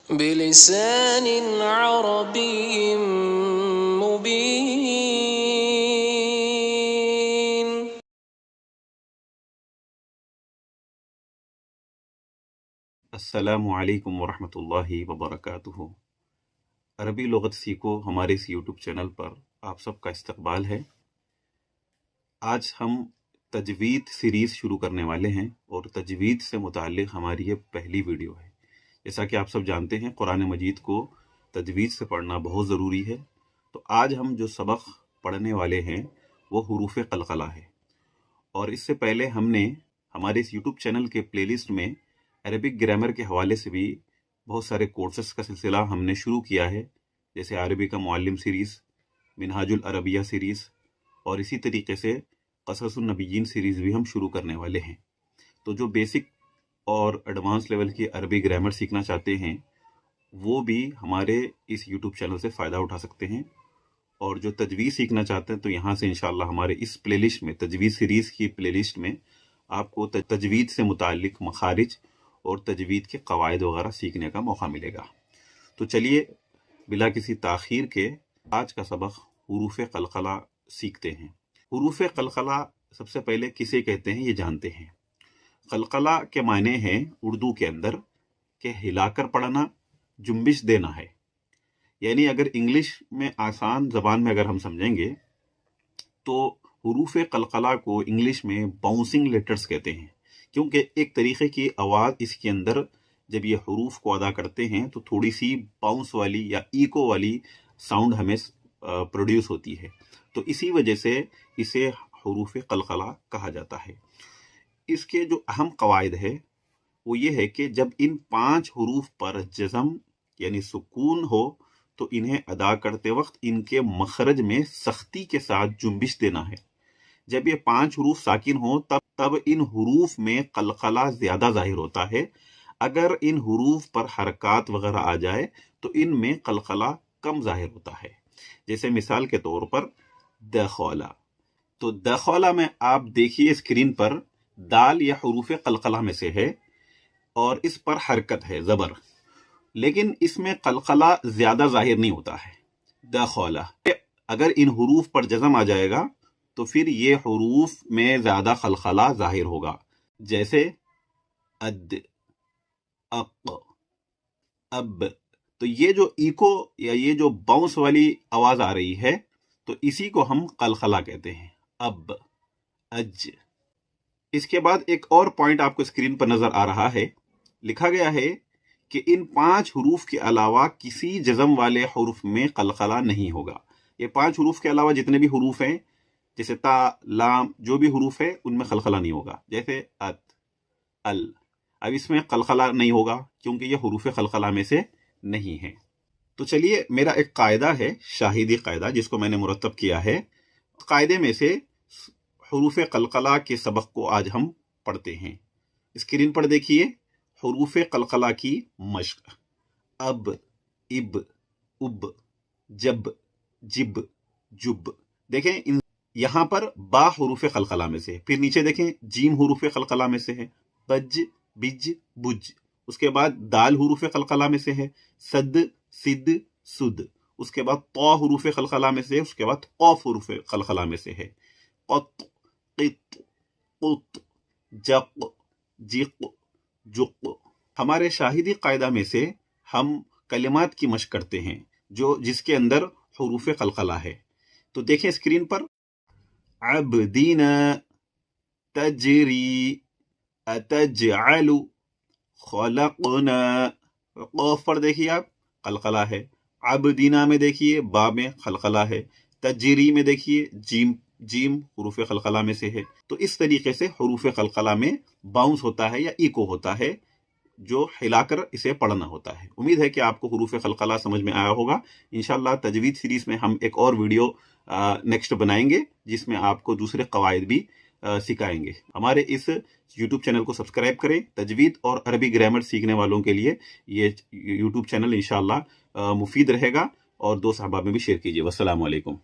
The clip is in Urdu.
بلسان عربي مبين. السلام علیکم ورحمۃ اللہ وبرکاتہ۔ عربی لغت سیکھو ہمارے اس یوٹیوب چینل پر آپ سب کا استقبال ہے۔ آج ہم تجوید سیریز شروع کرنے والے ہیں اور تجوید سے متعلق ہماری یہ پہلی ویڈیو ہے۔ جیسا کہ آپ سب جانتے ہیں قرآن مجید کو تجوید سے پڑھنا بہت ضروری ہے، تو آج ہم جو سبق پڑھنے والے ہیں وہ حروف قلقلہ ہے۔ اور اس سے پہلے ہم نے ہمارے اس یوٹیوب چینل کے پلے لسٹ میں عربک گرامر کے حوالے سے بھی بہت سارے کورسز کا سلسلہ ہم نے شروع کیا ہے، جیسے عربی کا معلم سیریز، منہاج العربیہ سیریز، اور اسی طریقے سے قصص النبیین سیریز بھی ہم شروع کرنے والے ہیں۔ تو جو بیسک اور ایڈوانس لیول کی عربی گرامر سیکھنا چاہتے ہیں وہ بھی ہمارے اس یوٹیوب چینل سے فائدہ اٹھا سکتے ہیں، اور جو تجوید سیکھنا چاہتے ہیں تو یہاں سے انشاءاللہ ہمارے اس پلے لسٹ میں، تجوید سیریز کی پلے لسٹ میں آپ کو تجوید سے متعلق مخارج اور تجوید کے قواعد وغیرہ سیکھنے کا موقع ملے گا۔ تو چلیے بلا کسی تاخیر کے آج کا سبق حروف قلقلہ سیکھتے ہیں۔ حروف قلقلہ سب سے پہلے کسے کہتے ہیں یہ جانتے ہیں۔ قلقلہ کے معنی ہیں اردو کے اندر کہ ہلا کر پڑھنا، جنبش دینا ہے۔ یعنی اگر انگلش میں آسان زبان میں اگر ہم سمجھیں گے تو حروف قلقلہ کو انگلش میں باؤنسنگ لیٹرز کہتے ہیں، کیونکہ ایک طریقے کی آواز اس کے اندر جب یہ حروف کو ادا کرتے ہیں تو تھوڑی سی باؤنس والی یا ایکو والی ساؤنڈ ہمیں پروڈیوس ہوتی ہے، تو اسی وجہ سے اسے حروف قلقلہ کہا جاتا ہے۔ اس کے جو اہم قواعد ہے وہ یہ ہے کہ جب ان 5 حروف پر جزم یعنی سکون ہو تو انہیں ادا کرتے وقت ان کے مخرج میں سختی کے ساتھ جنبش دینا ہے۔ جب یہ 5 حروف ساکن ہوں تب ان حروف میں قلقلہ زیادہ ظاہر ہوتا ہے۔ اگر ان حروف پر حرکات وغیرہ آ جائے تو ان میں قلقلہ کم ظاہر ہوتا ہے۔ جیسے مثال کے طور پر دخولہ، تو دخولہ میں آپ دیکھیے اسکرین پر دال یا حروف قلقلہ میں سے ہے اور اس پر حرکت ہے زبر، لیکن اس میں قلقلہ زیادہ ظاہر نہیں ہوتا ہے۔ دخولہ، اگر ان حروف پر جزم آ جائے گا تو پھر یہ حروف میں زیادہ قلقلہ ظاہر ہوگا، جیسے اد، اق، اب۔ تو یہ جو ایکو یا یہ جو باؤنس والی آواز آ رہی ہے تو اسی کو ہم قلقلہ کہتے ہیں، اب، اج۔ اس کے بعد ایک اور پوائنٹ آپ کو اسکرین پر نظر آ رہا ہے، لکھا گیا ہے کہ ان 5 حروف کے علاوہ کسی جزم والے حروف میں قلقلہ نہیں ہوگا۔ یہ 5 حروف کے علاوہ جتنے بھی حروف ہیں جیسے تا، لام، جو بھی حروف ہے ان میں قلقلہ نہیں ہوگا، جیسے ات، ال۔ اب اس میں قلقلہ نہیں ہوگا کیونکہ یہ حروف قلقلہ میں سے نہیں ہے۔ تو چلیے میرا ایک قاعدہ ہے، شاہدی قاعدہ، جس کو میں نے مرتب کیا ہے۔ قاعدے میں سے حروف قلقلہ کے سبق کو آج ہم پڑھتے ہیں۔ اسکرین پر دیکھیے حروف قلقلہ کی مشق۔ اب، اب، اب، جب، جب، جب۔ دیکھیں یہاں پر با حروف قلقلہ میں سے ہے، پھر نیچے دیکھیں جیم حروف قلقلہ میں سے ہے، بج، بج، بج۔ اس کے بعد دال حروف قلقلہ میں سے ہے، صد، صد، سد۔ اس کے بعد طا حروف قلقلہ میں سے ہے، اس کے بعد قاف حروف قلقلہ میں سے ہے، قط، قط، قط، جق، جق، جق۔ ہمارے شاہدی قاعدہ میں سے ہم کلمات کی مشق کرتے ہیں جس کے اندر حروف قلقلہ ہے۔ تو دیکھیں اسکرین پر، عبدنا، تجری، اتجعل، خلقنا۔ قاف پر دیکھیے آپ قلقلہ ہے، عبدنا میں دیکھیے با میں قلقلہ ہے، تجری میں دیکھیے جیم، جیم حروف قلقلہ میں سے ہے۔ تو اس طریقے سے حروف قلقلہ میں باؤنس ہوتا ہے یا ایکو ہوتا ہے جو ہلا کر اسے پڑھنا ہوتا ہے۔ امید ہے کہ آپ کو حروف قلقلہ سمجھ میں آیا ہوگا۔ انشاءاللہ تجوید سیریز میں ہم ایک اور ویڈیو نیکسٹ بنائیں گے جس میں آپ کو دوسرے قواعد بھی سکھائیں گے۔ ہمارے اس یوٹیوب چینل کو سبسکرائب کریں۔ تجوید اور عربی گرامر سیکھنے والوں کے لیے یہ یوٹیوب چینل انشاءاللہ مفید رہے گا، اور دوست احباب میں بھی شیئر کیجیے۔ والسلام علیکم۔